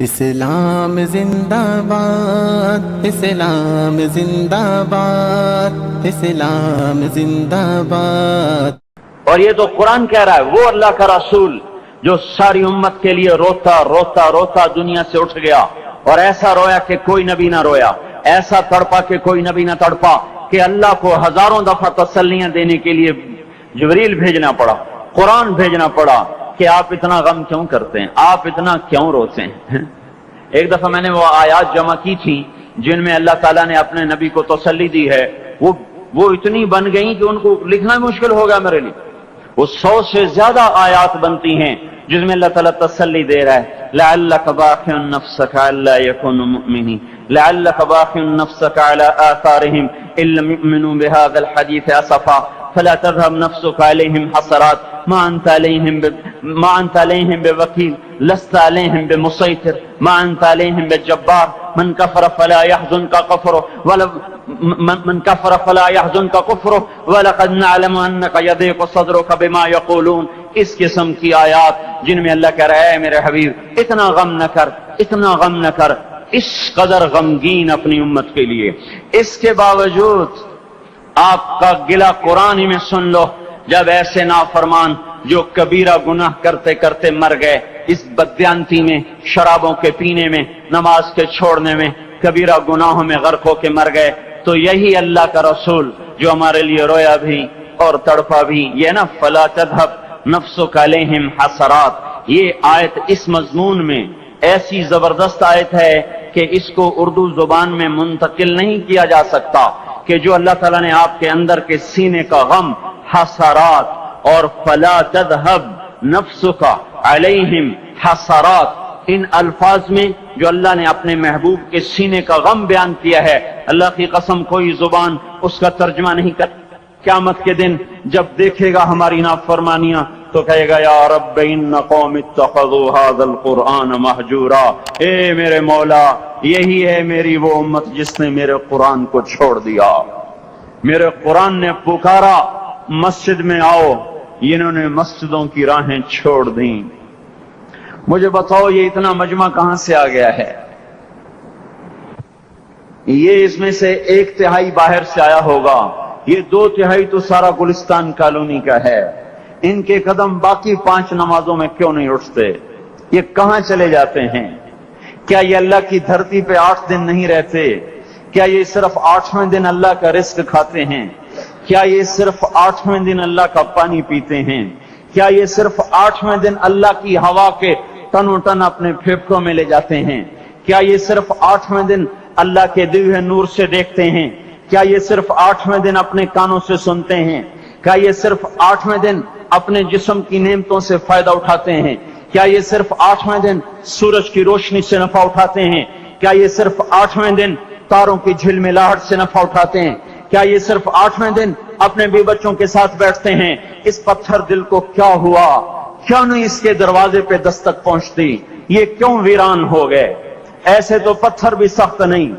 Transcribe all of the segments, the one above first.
اسلام زندہ باد، اسلام زندہ باد، اسلام زندہ باد۔ اور یہ تو قرآن کہہ رہا ہے، وہ اللہ کا رسول جو ساری امت کے لیے روتا روتا روتا دنیا سے اٹھ گیا، اور ایسا رویا کہ کوئی نبی نہ رویا، ایسا تڑپا کہ کوئی نبی نہ تڑپا، کہ اللہ کو ہزاروں دفعہ تسلیاں دینے کے لیے جبریل بھیجنا پڑا، قرآن بھیجنا پڑا کہ آپ اتنا غم کیوں کرتے ہیں، آپ اتنا کیوں روتے ہیں۔ ایک دفعہ میں نے وہ آیات جمع کی تھی جن میں اللہ تعالیٰ نے اپنے نبی کو تسلی دی ہے، وہ اتنی بن گئی کہ ان کو لکھنا مشکل ہو گیا میرے لیے۔ وہ 100 سے زیادہ آیات بنتی ہیں جس میں اللہ تعالیٰ تسلی دے رہا ہے، لعلک باخع نفسک الا یکونوا مؤمنین، لعلک باخع نفسک علی آثارہم ان لم یؤمنوا بهذا الحدیث اسفا فلا تذهب نفسك عليهم حسرات ما انت عليهم بوكيل لست عليهم بمسيطر ما انت عليهم بجبار من كفر فلا يحزنك كفره ولقد نعلم انك يضيق صدرك بما يقولون۔ اس قسم کی آیات جن میں اللہ کہہ رہا ہے میرے حبیب اتنا غم نہ کر، اتنا غم نہ کر، اس قدر غمگین اپنی امت کے لیے۔ اس کے باوجود آپ کا گلہ قرآن ہی میں سن لو، جب ایسے نافرمان جو کبیرہ گناہ کرتے کرتے مر گئے، اس بددیانتی میں، شرابوں کے پینے میں، نماز کے چھوڑنے میں، کبیرہ گناہوں میں غرق ہو کے مر گئے، تو یہی اللہ کا رسول جو ہمارے لیے رویا بھی اور تڑپا بھی، یہ نا فلا تذهب نفسک علیہم حسرات، یہ آیت اس مضمون میں ایسی زبردست آیت ہے کہ اس کو اردو زبان میں منتقل نہیں کیا جا سکتا، کہ جو اللہ تعالیٰ نے آپ کے اندر کے سینے کا غم، حسرات اور فلا تذهب نفسک علیہم حسرات، ان الفاظ میں جو اللہ نے اپنے محبوب کے سینے کا غم بیان کیا ہے، اللہ کی قسم کوئی زبان اس کا ترجمہ نہیں کر۔ قیامت کے دن جب دیکھے گا ہماری نافرمانیاں تو کہے گا یا رب ان قوم اتخذوا هذا القرآن مہجورا، اے میرے مولا یہی ہے میری وہ امت جس نے میرے قرآن کو چھوڑ دیا، میرے قرآن نے پکارا مسجد میں آؤ، انہوں نے مسجدوں کی راہیں چھوڑ دیں۔ مجھے بتاؤ یہ اتنا مجمع کہاں سے آ گیا ہے؟ یہ اس میں سے 1/3 باہر سے آیا ہوگا، یہ 2/3 تو سارا گلستان کالونی کا ہے۔ ان کے قدم باقی 5 نمازوں میں کیوں نہیں اٹھتے؟ یہ کہاں چلے جاتے ہیں؟ کیا یہ اللہ کی دھرتی پہ 8 دن نہیں رہتے؟ کیا یہ صرف 8ویں دن اللہ کا رزق کھاتے ہیں؟ کیا یہ صرف 8ویں دن اللہ کا پانی پیتے ہیں؟ کیا یہ صرف 8ویں دن اللہ کی ہوا کے تن و ٹن اپنے پھیپھڑوں میں لے جاتے ہیں؟ کیا یہ صرف 8ویں دن اللہ کے دیے ہوئے نور سے دیکھتے ہیں؟ کیا یہ صرف 8ویں دن اپنے کانوں سے سنتے ہیں؟ کیا یہ صرف 8ویں دن اپنے جسم کی نعمتوں سے فائدہ اٹھاتے ہیں؟ کیا یہ صرف 8ویں دن سورج کی روشنی سے نفع اٹھاتے ہیں؟ کیا یہ صرف 8ویں دن تاروں کی جھلملاہٹ سے نفع اٹھاتے ہیں؟ کیا یہ صرف 8ویں دن اپنے بیوی بچوں کے ساتھ بیٹھتے ہیں؟ اس پتھر دل کو کیا ہوا؟ کیوں نہیں اس کے دروازے پہ دستک پہنچتی؟ یہ کیوں ویران ہو گئے؟ ایسے تو پتھر بھی سخت نہیں۔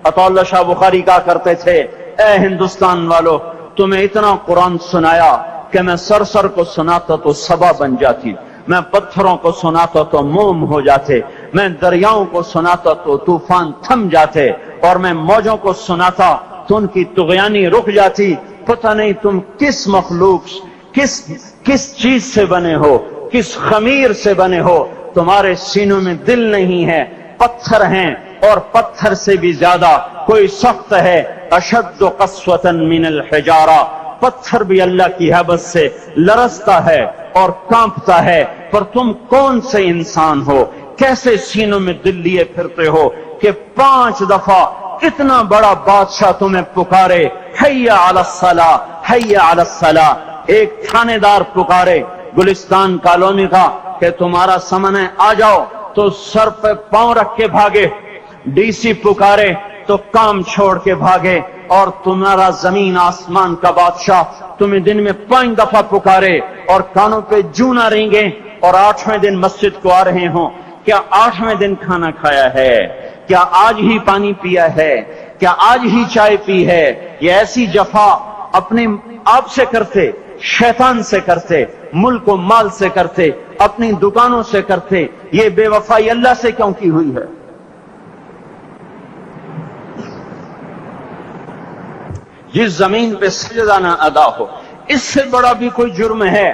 عطا اللہ شاہ بخاری کہا کرتے تھے، اے ہندوستان والو تمہیں اتنا قرآن سنایا کہ میں سر کو سناتا تو صبا بن جاتی، میں پتھروں کو سناتا تو موم ہو جاتے، میں دریاؤں کو سناتا تو طوفان تھم جاتے، اور میں موجوں کو سناتا تو ان کی طغیانی رک جاتی۔ پتہ نہیں تم کس مخلوق، کس چیز سے بنے ہو، کس خمیر سے بنے ہو، تمہارے سینوں میں دل نہیں ہے، پتھر ہیں، اور پتھر سے بھی زیادہ کوئی سخت ہے، اشد قسوۃ من الحجارہ، پتھر بھی اللہ کی حیبت سے لرزتا ہے اور کانپتا ہے، پر تم کون سے انسان ہو، کیسے سینوں میں دل لیے پھرتے ہو کہ 5 دفعہ اتنا بڑا بادشاہ تمہیں پکارے، حی علی الصلاۃ، حی علی الصلاۃ، ایک تھانے دار پکارے گلستان کالونی کا کہ تمہارا سمن ہے آ جاؤ، تو سر پہ پاؤں رکھ کے بھاگے، ڈی سی پکارے تو کام چھوڑ کے بھاگے، اور تمہارا زمین آسمان کا بادشاہ تمہیں دن میں 5 دفعہ پکارے اور کانوں پہ جوں نہ رینگے، اور 8ویں دن مسجد کو آ رہے ہوں۔ کیا 8ویں دن کھانا کھایا ہے؟ کیا آج ہی پانی پیا ہے؟ کیا آج ہی چائے پی ہے؟ یہ ایسی جفا اپنے آپ سے کرتے، شیطان سے کرتے، ملک و مال سے کرتے، اپنی دکانوں سے کرتے، یہ بے وفائی اللہ سے کیوں کی ہوئی ہے؟ جس زمین پہ سجدہ نہ ادا ہو، اس سے بڑا بھی کوئی جرم ہے؟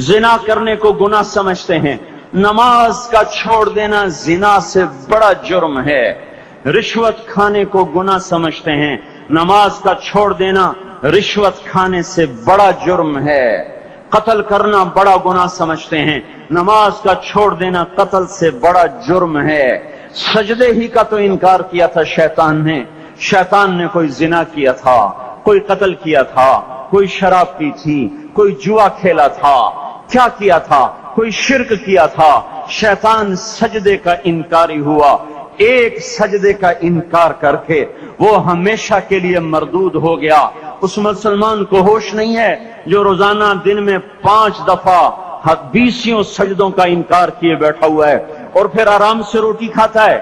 زنا کرنے کو گناہ سمجھتے ہیں، نماز کا چھوڑ دینا زنا سے بڑا جرم ہے۔ رشوت کھانے کو گناہ سمجھتے ہیں، نماز کا چھوڑ دینا رشوت کھانے سے بڑا جرم ہے۔ قتل کرنا بڑا گناہ سمجھتے ہیں، نماز کا چھوڑ دینا قتل سے بڑا جرم ہے۔ سجدے ہی کا تو انکار کیا تھا شیطان نے کوئی زنا کیا تھا، کوئی قتل کیا تھا، کوئی شراب پی تھی، کوئی جوا کھیلا تھا، کیا کیا تھا؟ کوئی شرک کیا تھا۔ شیطان سجدے کا انکاری ہوا، ایک سجدے کا انکار کر کے وہ ہمیشہ کے لیے مردود ہو گیا۔ اس مسلمان کو ہوش نہیں ہے جو روزانہ دن میں 5 دفعہ 20 سجدوں کا انکار کیے بیٹھا ہوا ہے، اور پھر آرام سے روٹی کھاتا ہے،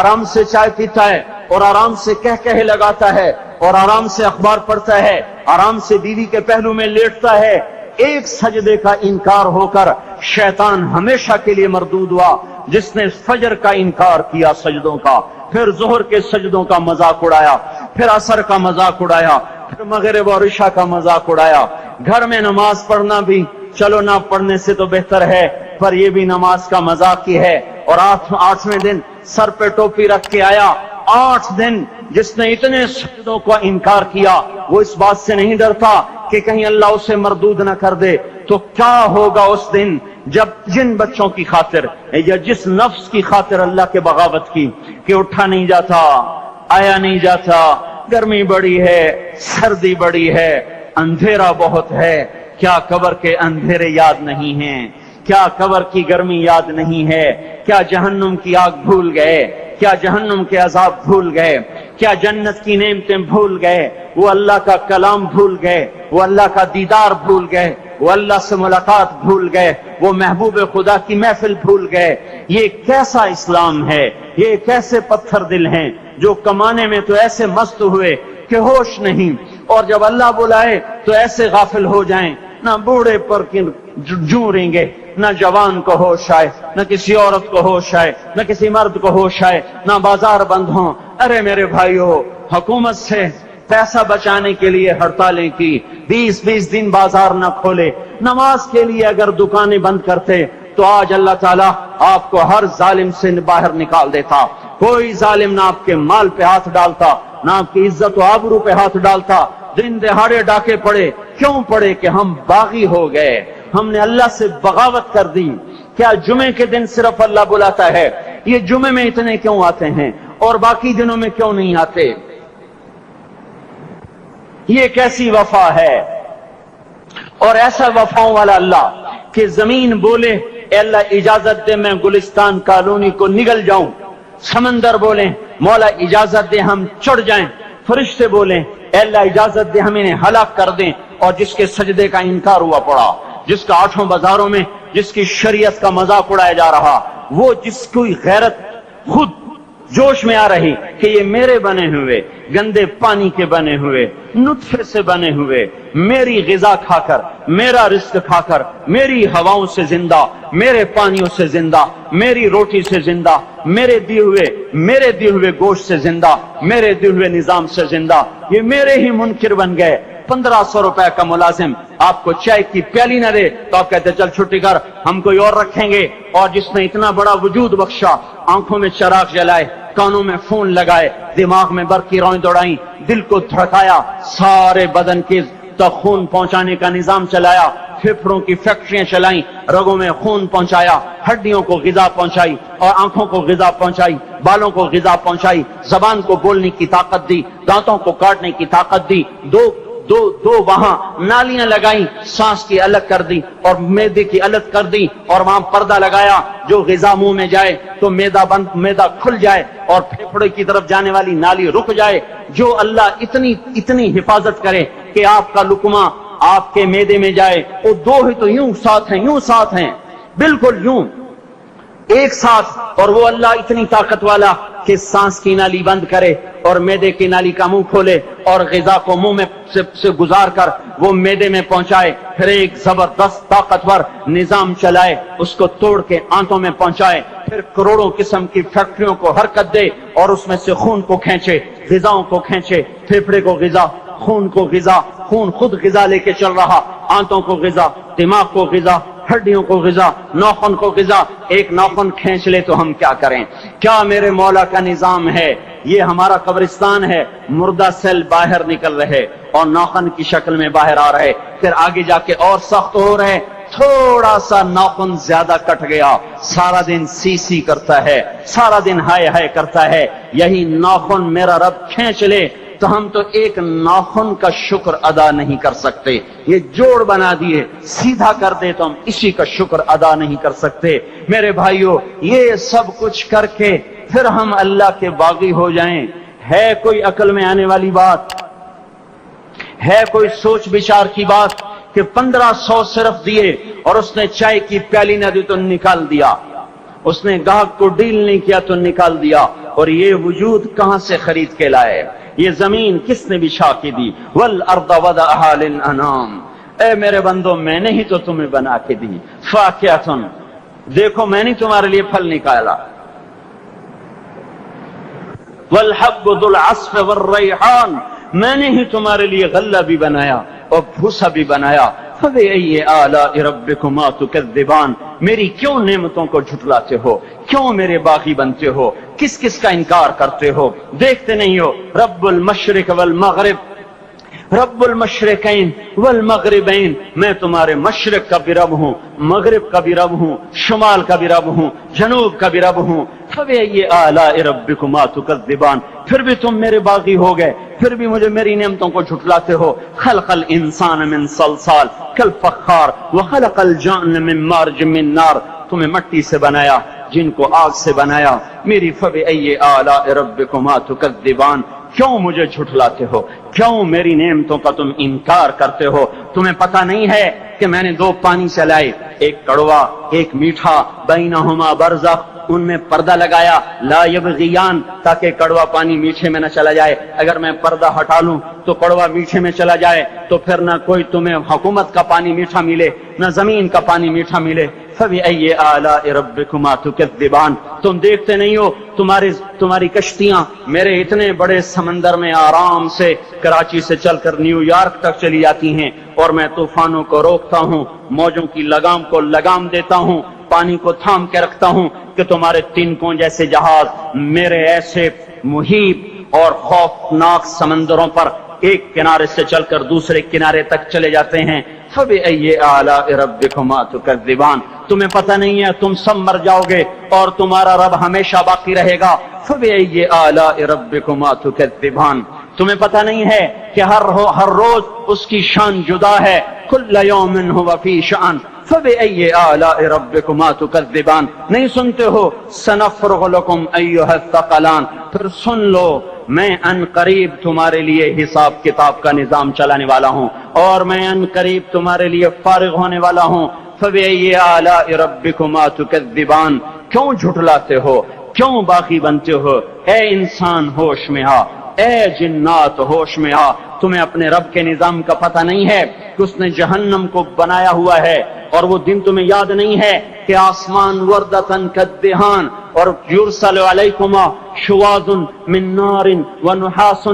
آرام سے چائے پیتا ہے، اور آرام سے کہے لگاتا ہے، اور آرام سے اخبار پڑھتا ہے، آرام سے بیوی کے پہلو میں لیٹتا ہے۔ ایک سجدے کا انکار ہو کر شیطان ہمیشہ کے لیے مردود ہوا۔ جس نے فجر کا انکار کیا سجدوں کا، پھر ظہر کے سجدوں کا مذاق اڑایا، پھر عصر کا مذاق اڑایا، پھر مغرب اور عشاء کا مذاق اڑایا۔ گھر میں نماز پڑھنا بھی چلو نہ پڑھنے سے تو بہتر ہے، پر یہ بھی نماز کا مذاق ہی ہے۔ اور 8ویں دن سر پہ ٹوپی رکھ کے آیا۔ 8 دن جس نے اتنے سجدوں کا انکار کیا، وہ اس بات سے نہیں ڈرتا کہ کہیں اللہ اسے مردود نہ کر دے۔ تو کیا ہوگا اس دن جب جن بچوں کی خاطر یا جس نفس کی خاطر اللہ کے بغاوت کی کہ اٹھا نہیں جاتا، آیا نہیں جاتا، گرمی بڑی ہے، سردی بڑی ہے، اندھیرا بہت ہے، کیا قبر کے اندھیرے یاد نہیں ہیں؟ کیا قبر کی گرمی یاد نہیں ہے؟ کیا جہنم کی آگ بھول گئے؟ کیا جہنم کے عذاب بھول گئے؟ کیا جنت کی نعمتیں بھول گئے؟ وہ اللہ کا کلام بھول گئے، وہ اللہ کا دیدار بھول گئے، وہ اللہ سے ملاقات بھول گئے، وہ محبوب خدا کی محفل بھول گئے۔ یہ کیسا اسلام ہے؟ یہ کیسے پتھر دل ہیں جو کمانے میں تو ایسے مست ہوئے کہ ہوش نہیں، اور جب اللہ بلائے تو ایسے غافل ہو جائیں، نہ بوڑھے پر جوں رہیں گے، نہ جوان کو ہوش آئے، نہ کسی عورت کو ہوش آئے، نہ کسی مرد کو ہوش آئے، نہ بازار بند ہوں۔ ارے میرے بھائیو، حکومت سے پیسہ بچانے کے لیے ہڑتالیں کی، 20 دن بازار نہ کھولے، نماز کے لیے اگر دکانیں بند کرتے تو آج اللہ تعالیٰ آپ کو ہر ظالم سے باہر نکال دیتا۔ کوئی ظالم نہ آپ کے مال پہ ہاتھ ڈالتا، نہ آپ کی عزت و آبرو پہ ہاتھ ڈالتا۔ دن دہاڑے ڈاکے پڑے، کیوں پڑے؟ کہ ہم باغی ہو گئے، ہم نے اللہ سے بغاوت کر دی۔ کیا جمعے کے دن صرف اللہ بلاتا ہے؟ یہ جمعے میں اتنے کیوں آتے ہیں اور باقی دنوں میں کیوں نہیں آتے؟ یہ کیسی وفا ہے؟ اور ایسا وفاؤں والا اللہ کہ زمین بولے اے اللہ اجازت دے میں گلستان کالونی کو نگل جاؤں، سمندر بولیں مولا اجازت دے ہم چڑھ جائیں، فرشتے بولیں اے اللہ اجازت دے ہم انہیں ہلاک کر دیں۔ اور جس کے سجدے کا انکار ہوا پڑا، جس کا 8 بازاروں میں جس کی شریعت کا مذاق اڑایا جا رہا، وہ جس کوئی غیرت خود جوش میں آ رہی کہ یہ میرے بنے ہوئے گندے پانی کے بنے ہوئے نطفے سے بنے ہوئے میری غذا کھا کر، میرا رزق کھا کر، میری ہواؤں سے زندہ، میرے پانیوں سے زندہ، میری روٹی سے زندہ، میرے دیے ہوئے گوشت سے زندہ، میرے دیے ہوئے نظام سے زندہ، یہ میرے ہی منکر بن گئے۔ 1500 روپے کا ملازم آپ کو چائے کی پیالی نہ دے تو آپ کہتے چل چھٹی کر، ہم کوئی اور رکھیں گے۔ اور جس نے اتنا بڑا وجود بخشا، آنکھوں میں چراغ جلائے، کانوں میں فون لگائے، دماغ میں برقی روئیں دوڑائیں، دل کو دھڑکایا، سارے بدن کے تک خون پہنچانے کا نظام چلایا، پھیپھڑوں کی فیکٹریاں چلائیں، رگوں میں خون پہنچایا، ہڈیوں کو غذا پہنچائی اور آنکھوں کو غذا پہنچائی، بالوں کو غذا پہنچائی، زبان کو بولنے کی طاقت دی، دانتوں کو کاٹنے کی طاقت دی، دو وہاں نالیاں لگائیں، سانس کی الگ کر دی اور معدے کی الگ کر دی، اور وہاں پردہ لگایا جو غذا منہ میں جائے تو معدہ کھل جائے اور پھیپھڑے کی طرف جانے والی نالی رک جائے۔ جو اللہ اتنی حفاظت کرے کہ آپ کا لقمہ آپ کے معدے میں جائے، وہ 2 ہی تو یوں ساتھ ہیں بالکل یوں ایک ساتھ، اور وہ اللہ اتنی طاقت والا کہ سانس کی نالی بند کرے اور معدے کی نالی کا منہ کھولے اور غذا کو منہ میں سے گزار کر وہ میدے میں پہنچائے، پھر ایک زبردست طاقتور نظام چلائے، اس کو توڑ کے آنتوں میں پہنچائے، پھر کروڑوں قسم کی فیکٹریوں کو حرکت دے اور اس میں سے خون کو کھینچے، غذاؤں کو کھینچے، پھیپھڑے کو غذا، خون کو غذا، خون خود غذا لے کے چل رہا، آنتوں کو غذا، دماغ کو غذا، ہڈیوں کو غذا، ناخن کو غذا۔ ایک ناخن کھینچ لے تو ہم کیا کریں؟ کیا میرے مولا کا نظام ہے؟ یہ ہمارا قبرستان ہے، مردہ سیل باہر نکل رہے اور ناخن کی شکل میں باہر آ رہے، پھر آگے جا کے اور سخت ہو رہے، تھوڑا سا ناخن زیادہ کٹ گیا، سارا دن سی سی کرتا ہے، سارا دن ہائے ہائے کرتا ہے۔ یہی ناخن میرا رب کھینچ لے تو ہم تو ایک ناخن کا شکر ادا نہیں کر سکتے۔ یہ جوڑ بنا دیے، سیدھا کر دے تو ہم اسی کا شکر ادا نہیں کر سکتے۔ میرے بھائیوں، یہ سب کچھ کر کے پھر ہم اللہ کے باغی ہو جائیں، ہے کوئی عقل میں آنے والی بات؟ ہے کوئی سوچ بچار کی بات کہ 1500 صرف دیے اور اس نے چائے کی پیالی نہ دی تو نکال دیا، اس نے گاہک کو ڈیل نہیں کیا تو نکال دیا، اور یہ وجود کہاں سے خرید کے لائے؟ یہ زمین کس نے بچھا کے دی؟ والارض وضعها للانام، اے میرے بندو میں نے ہی تو تمہیں بنا کے دی۔ فاکہۃ، دیکھو میں نے تمہارے لیے پھل نکالا، والحب ذو العصف والریحان، میں نے ہی تمہارے لیے غلہ بھی بنایا اور بھوسا بھی بنایا۔ فبأي آلاء ربكما تكذبان، میری کیوں نعمتوں کو جھٹلاتے ہو؟ کیوں میرے باغی بنتے ہو؟ کس کس کا انکار کرتے ہو؟ دیکھتے نہیں ہو رب المشرق والمغرب، رب المشرقین والمغربین، میں تمہارے مشرق کا بھی رب ہوں، مغرب کا بھی رب ہوں، شمال کا بھی رب ہوں، جنوب کا بھی رب ہوں۔ فبأي آلاء ربكما تكذبان، پھر بھی تم میرے باغی ہو گئے، پھر بھی مجھے میری نعمتوں کو جھٹلاتے ہو۔ خلق الانسان من صلصال کالفخار وخلق الجان من مارج من نار، تمہیں مٹی سے بنایا، جن کو آگ سے بنایا۔ میری فبأي آلاء ربكما تكذبان، کیوں مجھے جھٹلاتے ہو؟ کیوں میری نعمتوں کا تم انکار کرتے ہو؟ تمہیں پتہ نہیں ہے کہ میں نے دو پانی چلائے، ایک کڑوا ایک میٹھا، بینہما برزخ، ان میں پردہ لگایا، لا یبغیان، تاکہ کڑوا پانی میٹھے میں نہ چلا جائے۔ اگر میں پردہ ہٹا لوں تو کڑوا میٹھے میں چلا جائے تو پھر نہ کوئی تمہیں حکومت کا پانی میٹھا ملے، نہ زمین کا پانی میٹھا ملے۔ فبأي آلاء ربكما تكذبان، تم دیکھتے نہیں ہو تمہاری کشتیاں میرے اتنے بڑے سمندر میں آرام سے کراچی سے چل کر نیو یارک تک چلی جاتی ہیں، اور میں طوفانوں کو روکتا ہوں، موجوں کی لگام کو لگام دیتا ہوں، پانی کو تھام کے رکھتا ہوں کہ تمہارے تنکوں جیسے جہاز میرے ایسے محیط اور خوفناک سمندروں پر ایک کنارے سے چل کر دوسرے کنارے تک چلے جاتے ہیں۔ فبأي آلاء ربكما تكذبان، تمہیں پتہ نہیں ہے تم سب مر جاؤ گے اور تمہارا رب ہمیشہ باقی رہے گا۔ فبأي آلاء ربكما تكذبان، تمہیں پتہ نہیں ہے کہ ہر روز اس کی شان جدا ہے، كل يوم هو في شأن۔ فبأي آلاء ربكما تكذبان، نہیں سنتے ہو سنفرغ لكم أيها الثقلان، پھر سن لو میں ان قریب تمہارے لیے حساب کتاب کا نظام چلانے والا ہوں، اور میں ان قریب تمہارے لیے فارغ ہونے والا ہوں۔ فبأي آلاء ربكما تكذبان، کیوں جھٹلاتے ہو؟ کیوں باقی بنتے ہو؟ اے انسان ہوش میں آ، اے جنات ہوش میں آ، تمہیں اپنے رب کے نظام کا پتہ نہیں ہے کہ اس نے جہنم کو بنایا ہوا ہے، اور وہ دن تمہیں یاد نہیں ہے کہ آسمان وردتن کدہان، اور یرسل علیکما شواظ من نار ونحاس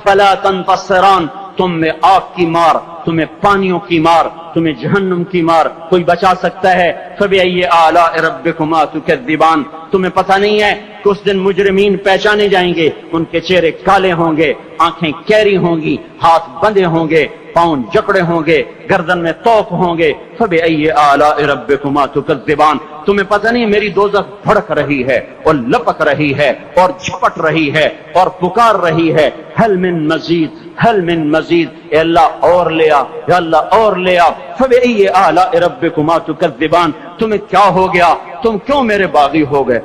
فلا تنتصران، تم میں آگ کی مار، تمہیں پانیوں کی مار، تمہیں جہنم کی مار کوئی بچا سکتا ہے؟ فبأي آلاء ربكما تكذبان، تمہیں پتہ نہیں ہے کہ اس دن مجرمین پہچانے جائیں گے، ان کے چہرے کالے ہوں گے، آنکھیں کیری ہوں گی، ہاتھ بندھے ہوں گے، پاؤں جکڑے ہوں گے، گردن میں توق ہوں گے۔ فبأي آلاء ربكما تكذبان، تمہیں پتہ نہیں میری دوزخ بھڑک رہی ہے اور لپک رہی ہے اور جھپٹ رہی ہے اور پکار رہی ہے، هل من مزید، هل من مزید، اے اللہ اور لے آ، یا اللہ اور لے آ۔ فبأي آلاء ربكما تكذبان، تمہیں کیا ہو گیا؟ تم کیوں میرے باغی ہو گئے؟